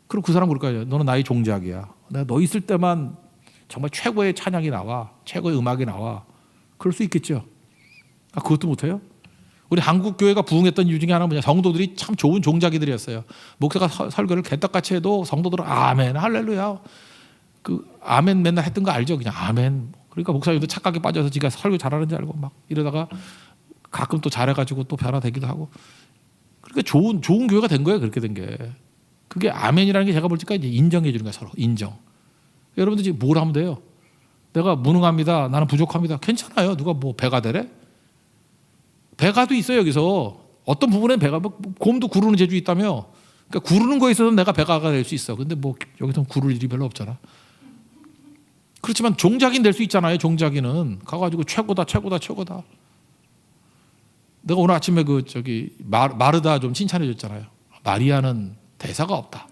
그럼 그 사람 그럴 거 아니에요. 너는 나의 종자기야. 내가 너 있을 때만 정말 최고의 찬양이 나와. 최고의 음악이 나와. 그럴 수 있겠죠. 아, 그것도 못해요? 우리 한국 교회가 부흥했던 이유 중에 하나는 뭐냐? 성도들이 참 좋은 종자기들이었어요. 목사가 설교를 개떡같이 해도 성도들은 아멘, 할렐루야. 그 아멘 맨날 했던 거 알죠? 그냥 아멘. 그러니까 목사님도 착각에 빠져서 지가 설교 잘하는 줄 알고 막 이러다가 가끔 또 잘해가지고 또 변화되기도 하고. 그러니까 좋은 교회가 된 거예요. 그렇게 된 게. 그게 아멘이라는 게 제가 볼 때까지 인정해 주는 거야. 서로 인정. 여러분들 지금 뭘 하면 돼요? 내가 무능합니다. 나는 부족합니다. 괜찮아요. 누가 뭐 배가 되래? 배가도 있어요. 여기서 어떤 부분에 배가 곰도 구르는 재주 있다며. 그러니까 구르는 거에 있어서 내가 배가가 될 수 있어. 근데 뭐 여기서 구를 일이 별로 없잖아. 그렇지만 종자기는 될 수 있잖아요. 종자기는 가가지고 최고다. 내가 오늘 아침에 마르다 좀 칭찬해 줬잖아요. 마리아는 대사가 없다.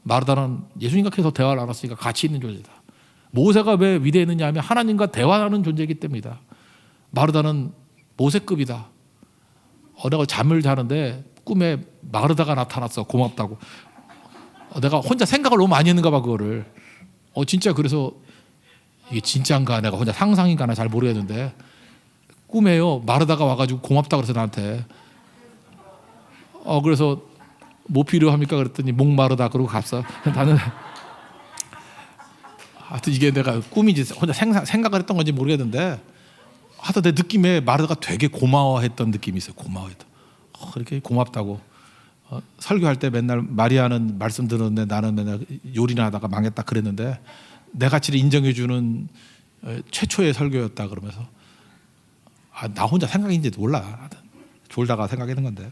마르다는 예수님과 계속 대화를 나눴으니까 가치 있는 존재다. 모세가 왜 위대했느냐 하면 하나님과 대화하는 존재이기 때문이다. 마르다는 모세급이다. 내가 잠을 자는데 꿈에 마르다가 나타났어. 고맙다고. 내가 혼자 생각을 너무 많이 했는가 봐 그거를. 진짜 그래서 이게 진짜인가 내가 혼자 상상인가 잘 모르겠는데 꿈에요 마르다가 와가지고 고맙다 그래서 나한테 그래서 뭐 필요합니까 그랬더니 목 마르다 그러고 갔어. 나는 하여튼 이게 내가 꿈인지 혼자 생각을 했던 건지 모르겠는데 하여튼 내 느낌에 마르다가 되게 고마워했던 느낌이 있어요. 고마워했다. 그렇게 고맙다고. 설교할 때 맨날 마리아는 말씀 들었는데 나는 맨날 요리나 하다가 망했다 그랬는데 내 가치를 인정해주는 최초의 설교였다 그러면서 나 혼자 생각인지도 몰라. 하여튼 졸다가 생각했는 건데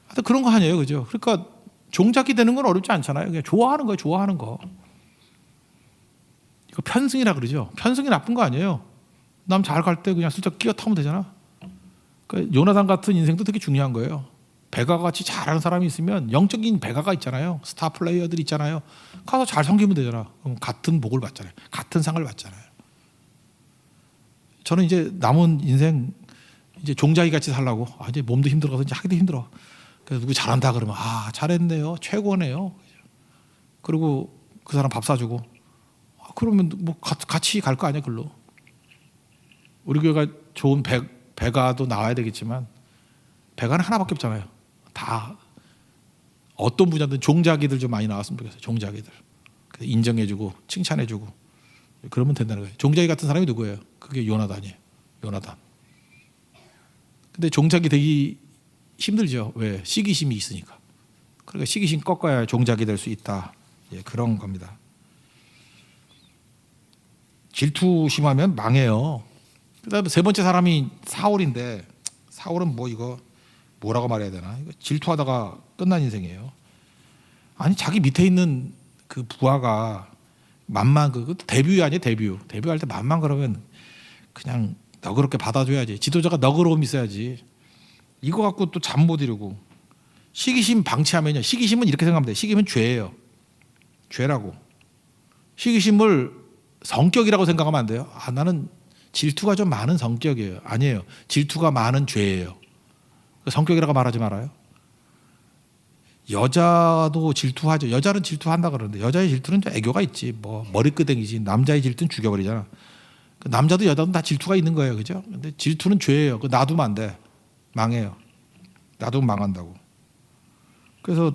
하여튼 그런 거 아니에요. 그죠? 그러니까 종자기 되는 건 어렵지 않잖아요. 그냥 좋아하는 거예요. 좋아하는 거. 이거 편승이라 그러죠. 편승이 나쁜 거 아니에요. 남 잘 갈 때 그냥 슬쩍 끼어 타면 되잖아. 그러니까 요나단 같은 인생도 되게 중요한 거예요. 배가 같이 잘하는 사람이 있으면 영적인 배가가 있잖아요. 스타 플레이어들 있잖아요. 가서 잘 섬기면 되잖아. 그럼 같은 복을 받잖아요. 같은 상을 받잖아요. 저는 이제 남은 인생 이제 종자기 같이 살라고. 이제 몸도 힘들어서 이제 하기도 힘들어. 그래서 누구 잘한다 그러면 잘했네요. 최고네요. 그리고 그 사람 밥 사주고. 그러면 뭐 같이 갈 거 아니야 글로. 우리 교회가 좋은 배가도 나와야 되겠지만 배가는 하나밖에 없잖아요. 다 어떤 분야든 종자기들 좀 많이 나왔으면 좋겠어요. 종자기들 인정해주고 칭찬해주고 그러면 된다는 거예요. 종자기 같은 사람이 누구예요? 그게 요나단이에요. 요나단. 근데 종자기 되기 힘들죠. 왜? 시기심이 있으니까. 그러니까 시기심 꺾어야 종자기 될 수 있다. 그런 겁니다. 질투 심하면 망해요. 그다음에 세 번째 사람이 사울인데 사울은 뭐라고 말해야 되나? 이거 질투하다가 끝난 인생이에요. 아니 자기 밑에 있는 그 부하가 데뷔 아니에요? 데뷔할 때 만만 그러면 그냥 너그럽게 받아줘야지. 지도자가 너그러움이 있어야지. 이거 갖고 또 잠 못 이루고 시기심 방치하면요. 시기심은 이렇게 생각하면 돼요. 시기심은 죄예요. 죄라고. 시기심을 성격이라고 생각하면 안 돼요. 나는 질투가 좀 많은 성격이에요. 아니에요. 질투가 많은 죄예요. 성격이라고 말하지 말아요. 여자도 질투하죠. 여자는 질투한다 그러는데 여자의 질투는 좀 애교가 있지. 뭐 머리끄댕이지. 남자의 질투는 죽여버리잖아. 남자도 여자도 다 질투가 있는 거예요, 그죠? 근데 질투는 죄예요. 그 놔두면 안 돼. 망해요. 놔두면 망한다고. 그래서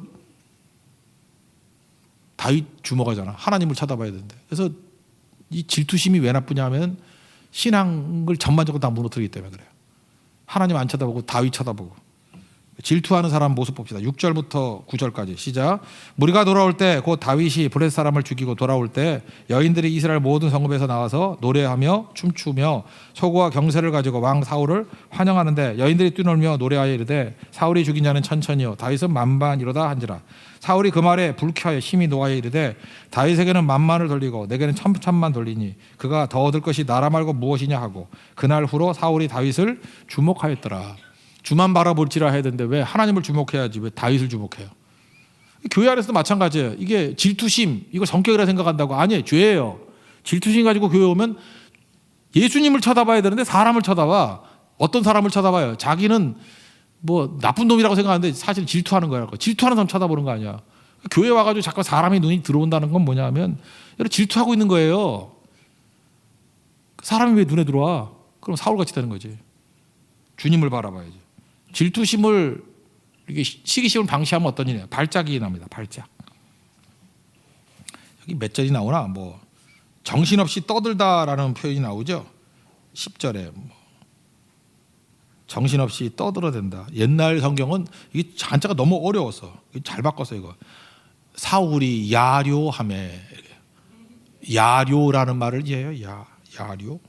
다윗 주목하잖아. 하나님을 쳐다봐야 되는데. 그래서 이 질투심이 왜 나쁘냐면 신앙을 전반적으로 다 무너뜨리기 때문에 그래요. 하나님 안 쳐다보고 다윗 쳐다보고. 질투하는 사람 모습 봅시다. 6절부터 9절까지 시작. 무리가 돌아올 때 곧 다윗이 블레셋 사람을 죽이고 돌아올 때 여인들이 이스라엘 모든 성읍에서 나와서 노래하며 춤추며 소고와 경세를 가지고 왕 사울을 환영하는데 여인들이 뛰놀며 노래하여 이르되 사울이 죽인 자는 천천히요 다윗은 만반이로다 한지라. 사울이 그 말에 불쾌하여 힘이 노하여 이르되 다윗에게는 만만을 돌리고 내게는 천천만 돌리니 그가 더 얻을 것이 나라 말고 무엇이냐 하고 그날 후로 사울이 다윗을 주목하였더라. 주만 바라볼지라 해야 되는데 왜 하나님을 주목해야지 왜 다윗을 주목해요? 교회 안에서도 마찬가지예요. 이게 질투심, 이거 성격이라 생각한다고. 아니에요. 죄예요. 질투심 가지고 교회 오면 예수님을 쳐다봐야 되는데 사람을 쳐다봐. 어떤 사람을 쳐다봐요? 자기는 뭐 나쁜 놈이라고 생각하는데 사실 질투하는 거야. 질투하는 사람 쳐다보는 거 아니야. 교회 와가지고 자꾸 사람의 눈이 들어온다는 건 뭐냐면 질투하고 있는 거예요. 사람이 왜 눈에 들어와? 그럼 사울같이 되는 거지. 주님을 바라봐야지. 질투심을 이렇게 시기심을 방치하면 어떤 일이에요? 발작이 납니다. 발작. 여기 몇 절이 나오나? 뭐 정신없이 떠들다라는 표현이 나오죠. 10절에 정신없이 떠들어댄다. 옛날 성경은 이게 한자가 너무 어려워서 잘 바꿨어 이거. 사울이 야료하매 야료라는 말을 이해해요. 야료.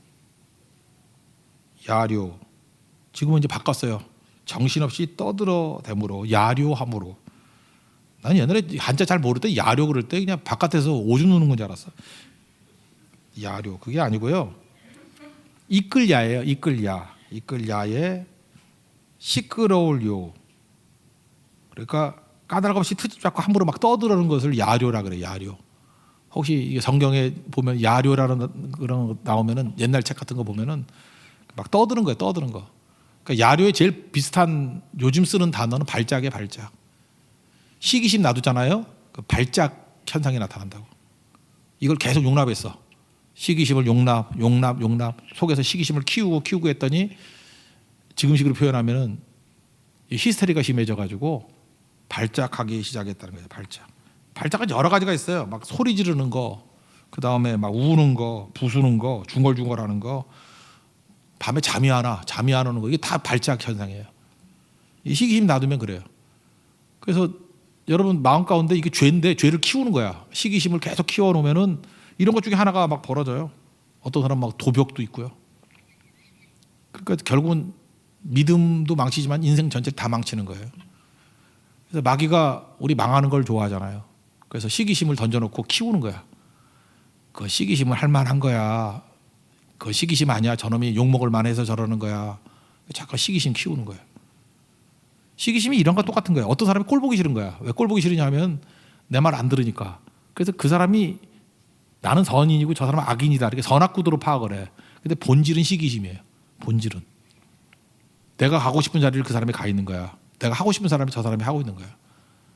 야료. 지금은 이제 바꿨어요. 정신없이 떠들어대므로 야료함으로. 난 옛날에 한자 잘 모를 때 야료 그럴 때 그냥 바깥에서 오줌 누는 건 줄 알았어. 야료 그게 아니고요. 이끌야예요. 이끌야. 이끌야에 시끄러울 요. 그러니까 까닭 없이 트집 잡고 함부로 막 떠들어는 것을 야료라 그래. 야료. 혹시 이게 성경에 보면 야료라는 그런 거 나오면은 옛날 책 같은 거 보면은 막 떠드는 거예요. 떠드는 거. 그러니까 야료에 제일 비슷한 요즘 쓰는 단어는 발작이에요. 발작. 시기심 놔두잖아요. 그 발작 현상이 나타난다고. 이걸 계속 용납했어. 시기심을 용납 속에서 시기심을 키우고 했더니 지금식으로 표현하면은 히스테리가 심해져가지고 발작하기 시작했다는 거예요. 발작은 여러 가지가 있어요. 막 소리 지르는 거, 그 다음에 막 우는 거, 부수는 거, 중얼중얼하는 거, 밤에 잠이 안 오는 거, 이게 다 발작 현상이에요. 이 시기심 놔두면 그래요. 그래서 여러분 마음 가운데 이게 죄인데 죄를 키우는 거야. 시기심을 계속 키워놓으면은 이런 것 중에 하나가 막 벌어져요. 어떤 사람 막 도벽도 있고요. 그러니까 결국은 믿음도 망치지만 인생 전체를 다 망치는 거예요. 그래서 마귀가 우리 망하는 걸 좋아하잖아요. 그래서 시기심을 던져놓고 키우는 거야. 그 시기심을 할 만한 거야. 그 시기심 아니야. 저놈이 욕먹을 만해서 저러는 거야. 자꾸 시기심 키우는 거야. 시기심이 이런 거 똑같은 거야. 어떤 사람이 꼴 보기 싫은 거야. 왜 꼴 보기 싫으냐면 내 말 안 들으니까. 그래서 그 사람이 나는 선인이고 저 사람은 악인이다. 이렇게 선악구도로 파악을 해. 근데 본질은 시기심이에요. 본질은. 내가 가고 싶은 자리를 그 사람이 가 있는 거야. 내가 하고 싶은 사람이 저 사람이 하고 있는 거야.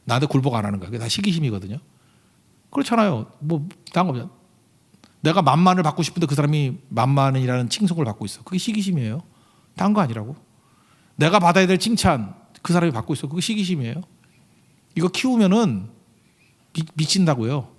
나한테 굴복 안 하는 거야. 그게 다 시기심이거든요. 그렇잖아요. 뭐 다른 거 내가 만만을 받고 싶은데 그 사람이 만만이라는 칭송을 받고 있어. 그게 시기심이에요. 다른 거 아니라고. 내가 받아야 될 칭찬 그 사람이 받고 있어. 그게 시기심이에요. 이거 키우면은 미친다고요.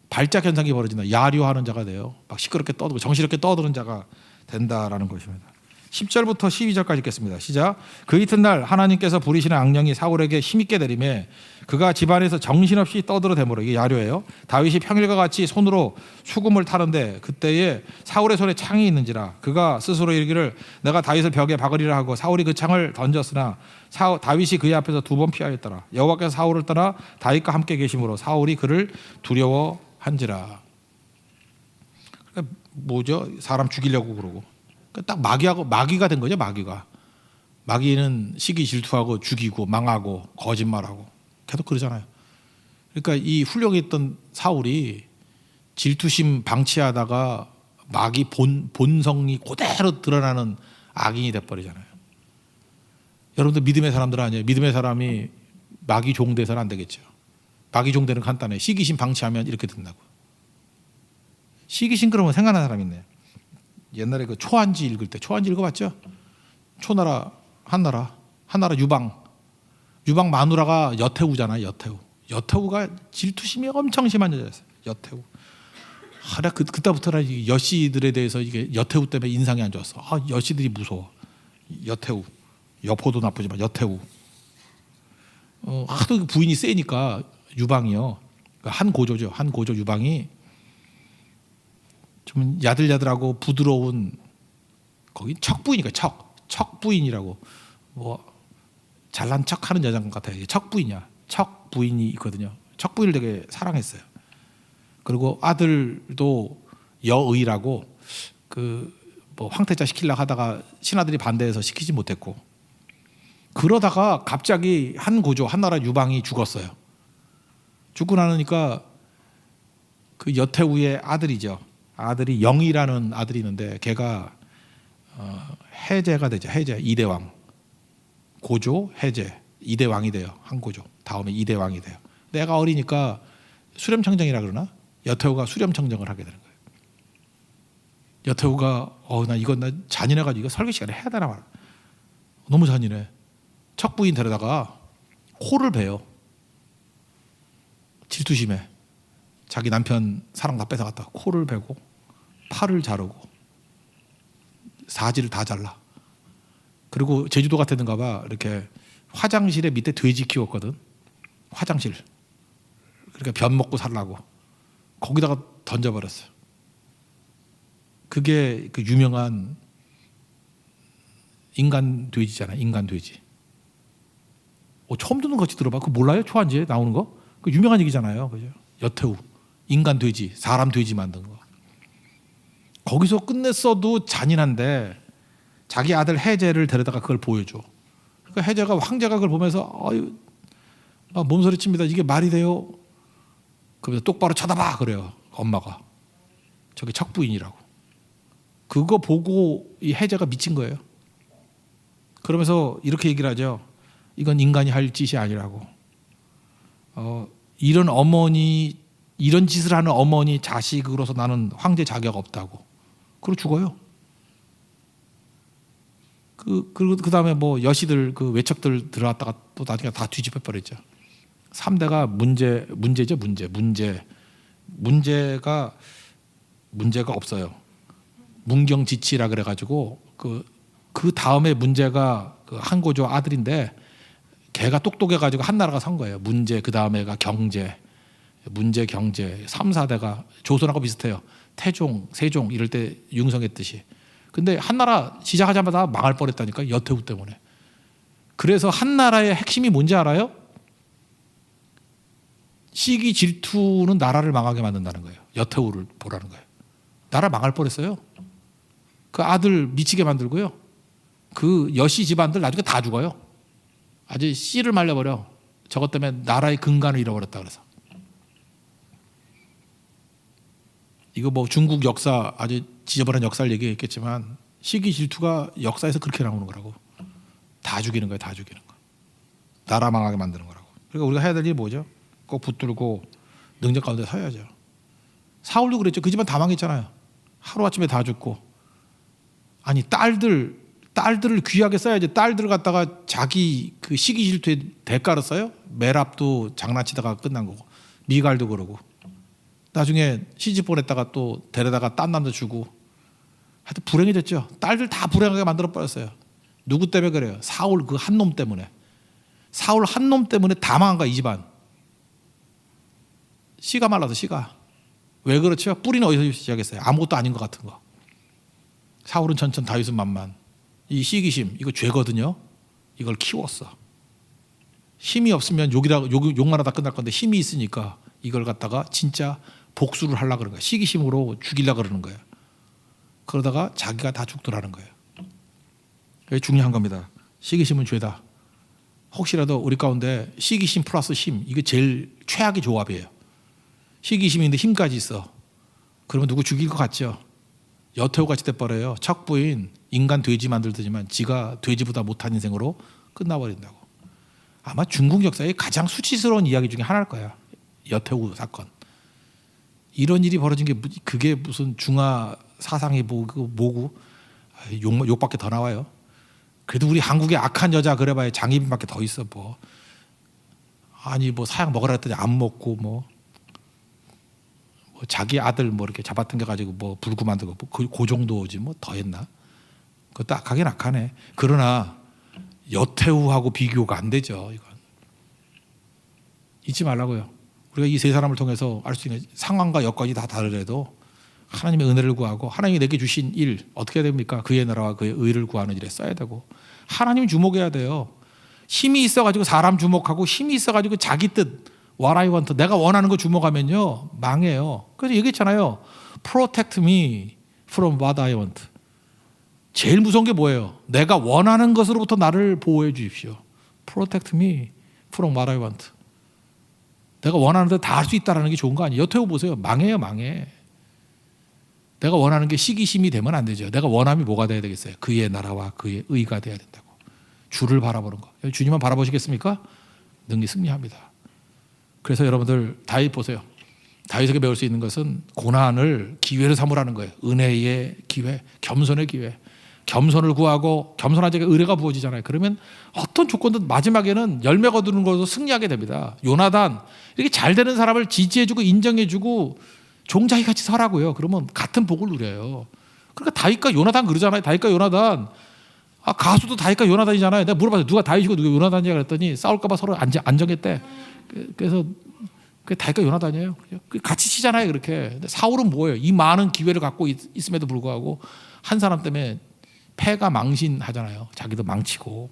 발작 현상이 벌어진다. 야료하는 자가 돼요. 막 시끄럽게 떠들고 정신없게 떠드는 자가 된다라는 것입니다. 10절부터 12절까지 읽겠습니다. 시작. 그 이튿날 하나님께서 부리시는 악령이 사울에게 힘있게 내림에 그가 집안에서 정신없이 떠들어대므로, 이게 야료예요. 다윗이 평일과 같이 손으로 수금을 타는데 그때에 사울의 손에 창이 있는지라 그가 스스로 이르기를 내가 다윗을 벽에 박으리라 하고 사울이 그 창을 던졌으나 다윗이 그의 앞에서 2번 피하였더라. 여호와께서 사울을 떠나 다윗과 함께 계심으로 사울이 그를 두려워한지라. 그러니까 뭐죠? 사람 죽이려고 그러고. 딱 마귀가 된 거죠. 마귀는 시기 질투하고 죽이고 망하고 거짓말하고 계속 그러잖아요. 그러니까 이 훌륭히 있던 사울이 질투심 방치하다가 마귀 본성이 그대로 드러나는 악인이 돼버리잖아요. 여러분들 믿음의 사람들 아니에요. 믿음의 사람이 마귀 종돼서는 안 되겠죠. 마귀 종되는 간단해. 시기심 방치하면 이렇게 된다고. 시기심 그러면 생각나는 사람 있네. 옛날에 그 초한지 읽을 때, 초한지 읽어봤죠? 초나라, 한나라 유방 마누라가 여태우잖아요. 여태우가 질투심이 엄청 심한 여자였어요. 여태우. 내가 그때부터는 여씨들에 대해서 이게 여태우 때문에 인상이 안 좋았어. 여씨들이 무서워. 여태우. 여포도 나쁘지만 여태우. 하도 부인이 세니까 유방이요. 한 고조죠. 한 고조 유방이 좀 야들야들하고 부드러운 거기 척부인이니까 척부인이라고 뭐 잘난 척하는 여자 같아요. 척부인이야. 척부인이 있거든요. 척부인을 되게 사랑했어요. 그리고 아들도 여의라고 뭐 황태자 시키려고 하다가 신하들이 반대해서 시키지 못했고 그러다가 갑자기 한 고조 한나라 유방이 죽었어요. 죽고 나니까 그 여태우의 아들이죠. 아들이 영이라는 아들이 있는데 걔가 해제가 되죠. 해제 2대 왕. 고조 해제 2대 왕이 돼요. 한 고조. 다음에 2대 왕이 돼요. 내가 어리니까 수렴청정이라 그러나? 여태우가 수렴청정을 하게 되는 거예요. 여태우가 나 잔인해가지고 이거 설교 시간에 해야 되나 말아. 너무 잔인해. 척부인 데려다가 코를 베요. 질투심에 자기 남편 사랑 다 뺏어갔다. 코를 베고 팔을 자르고 사지를 다 잘라. 그리고 제주도 같았는가 봐. 이렇게 화장실에 밑에 돼지 키웠거든. 화장실. 그러니까 변 먹고 살라고. 거기다가 던져버렸어요. 그게 그 유명한 인간 돼지잖아요. 인간 돼지. 처음 듣는 것 같이 들어봐. 그거 몰라요? 초한지에 나오는 거? 그 유명한 얘기잖아요. 그죠? 여태우. 인간 돼지. 사람 돼지 만든 거. 거기서 끝냈어도 잔인한데 자기 아들 해제를 데려다가 그걸 보여줘. 그러니까 해제가 황제가 그걸 보면서 몸서리칩니다. 이게 말이 돼요? 그러면서 똑바로 쳐다봐 그래요. 엄마가. 저게 척부인이라고. 그거 보고 이 해제가 미친 거예요. 그러면서 이렇게 얘기를 하죠. 이건 인간이 할 짓이 아니라고. 이런 어머니, 이런 짓을 하는 어머니 자식으로서 나는 황제 자격 없다고. 그러고 죽어요. 그 다음에 뭐 여시들 그 외척들 들어왔다가 또 나중에 다 뒤집어 버렸죠. 3대가 문제죠. 문제가 없어요. 문경지치라 그래가지고 그 다음에 문제가 그 한고조 아들인데 걔가 똑똑해가지고 한나라가 선 거예요. 문제 그 다음에가 경제, 문제 경제 3, 4대가 조선하고 비슷해요. 태종, 세종 이럴 때 융성했듯이. 근데 한나라 시작하자마자 망할 뻔했다니까 여태우 때문에. 그래서 한나라의 핵심이 뭔지 알아요? 시기 질투는 나라를 망하게 만든다는 거예요. 여태우를 보라는 거예요. 나라 망할 뻔했어요. 그 아들 미치게 만들고요. 그 여씨 집안들 나중에 다 죽어요. 아주 씨를 말려버려. 저것 때문에 나라의 근간을 잃어버렸다 그래서. 이거 뭐 중국 역사 아주 지저분한 역사를 얘기했겠지만 시기 질투가 역사에서 그렇게 나오는 거라고. 다 죽이는 거예요. 다 죽이는 거. 나라 망하게 만드는 거라고. 그러니까 우리가 해야 될 일이 뭐죠? 꼭 붙들고 능력 가운데 서야죠. 사울도 그랬죠. 그 집안 다 망했잖아요. 하루아침에 다 죽고. 아니 딸들을 귀하게 써야지. 딸들을 갖다가 자기 그 시기 질투의 대가로 써요? 메랍도 장난치다가 끝난 거고 미갈도 그러고 나중에 시집 보냈다가 또 데려다가 딴 남자 주고 하여튼 불행해졌죠. 딸들 다 불행하게 만들어 버렸어요. 누구 때문에 그래요? 사울 그 한 놈 때문에. 사울 한 놈 때문에 다 망한 거야 이 집안. 씨가 말라서 씨가. 왜 그렇죠? 뿌리는 어디서 시작했어요? 아무것도 아닌 것 같은 거. 사울은 천천 다윗은 만만. 이 시기심 이거 죄거든요. 이걸 키웠어. 힘이 없으면 욕만 하다 끝날 건데 힘이 있으니까 이걸 갖다가 진짜 복수를 하려고 그러는 거야. 시기심으로 죽이려고 그러는 거예요. 그러다가 자기가 다 죽더라는 거예요. 그게 중요한 겁니다. 시기심은 죄다. 혹시라도 우리 가운데 시기심 플러스 힘 이게 제일 최악의 조합이에요. 시기심인데 힘까지 있어. 그러면 누구 죽일 것 같죠? 여태우 같이 돼버려요. 척부인 인간 돼지 만들더니만 지가 돼지보다 못한 인생으로 끝나버린다고. 아마 중국 역사의 가장 수치스러운 이야기 중에 하나일 거야. 여태우 사건. 이런 일이 벌어진 게 그게 무슨 중화 사상이 뭐고 욕밖에 더 나와요. 그래도 우리 한국의 악한 여자 그래봐야 장희빈밖에 더 있어 뭐. 아니 뭐 사약 먹으라 했더니 안 먹고 뭐 자기 아들 뭐 이렇게 잡아당겨 가지고 뭐 불구 만들고 그 정도지 뭐 더 했나? 그것도 악하긴 악하네. 그러나 여태우하고 비교가 안 되죠. 이건 잊지 말라고요. 우리가 이 세 사람을 통해서 알 수 있는 상황과 여건이 다 다르더라도 하나님의 은혜를 구하고 하나님이 내게 주신 일 어떻게 해야 됩니까? 그의 나라와 그의 의를 구하는 일에 써야 되고 하나님 주목해야 돼요. 힘이 있어가지고 사람 주목하고 힘이 있어가지고 자기 뜻 what I want 내가 원하는 거 주목하면요 망해요. 그래서 얘기했잖아요. Protect me from what I want. 제일 무서운 게 뭐예요? 내가 원하는 것으로부터 나를 보호해 주십시오. Protect me from what I want. 내가 원하는 데 다 할 수 있다는 게 좋은 거 아니에요? 여태우 보세요. 망해요 망해. 내가 원하는 게 시기심이 되면 안 되죠. 내가 원함이 뭐가 돼야 되겠어요? 그의 나라와 그의 의가 돼야 된다고. 주를 바라보는 거. 주님만 바라보시겠습니까? 능히 승리합니다. 그래서 여러분들 다윗 보세요. 다윗에게 배울 수 있는 것은 고난을 기회로 삼으라는 거예요. 은혜의 기회, 겸손의 기회. 겸손을 구하고 겸손한 자에게 의뢰가 부어지잖아요. 그러면 어떤 조건든 마지막에는 열매 거두는 것으로 승리하게 됩니다. 요나단 이렇게 잘 되는 사람을 지지해주고 인정해주고 종자기 같이 서라고요. 그러면 같은 복을 누려요. 그러니까 다윗과 요나단 그러잖아요. 다윗과 요나단. 가수도 다윗과 요나단이잖아요. 내가 물어봤어요. 누가 다윗이고 누가 요나단이냐 그랬더니 싸울까 봐 서로 안 정했대. 그래서 그게 다윗과 요나단이에요. 같이 치잖아요. 그렇게. 근데 사울은 뭐예요? 이 많은 기회를 갖고 있음에도 불구하고 한 사람 때문에 패가 망신하잖아요. 자기도 망치고.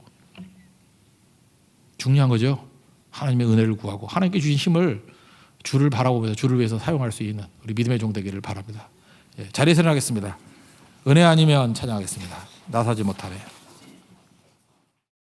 중요한 거죠. 하나님의 은혜를 구하고 하나님께 주신 힘을 주를 바라보면서 주를 위해서 사용할 수 있는 우리 믿음의 종 되기를 바랍니다. 자리에서 일어나겠습니다. 은혜 아니면 찬양하겠습니다. 나서지 못하네.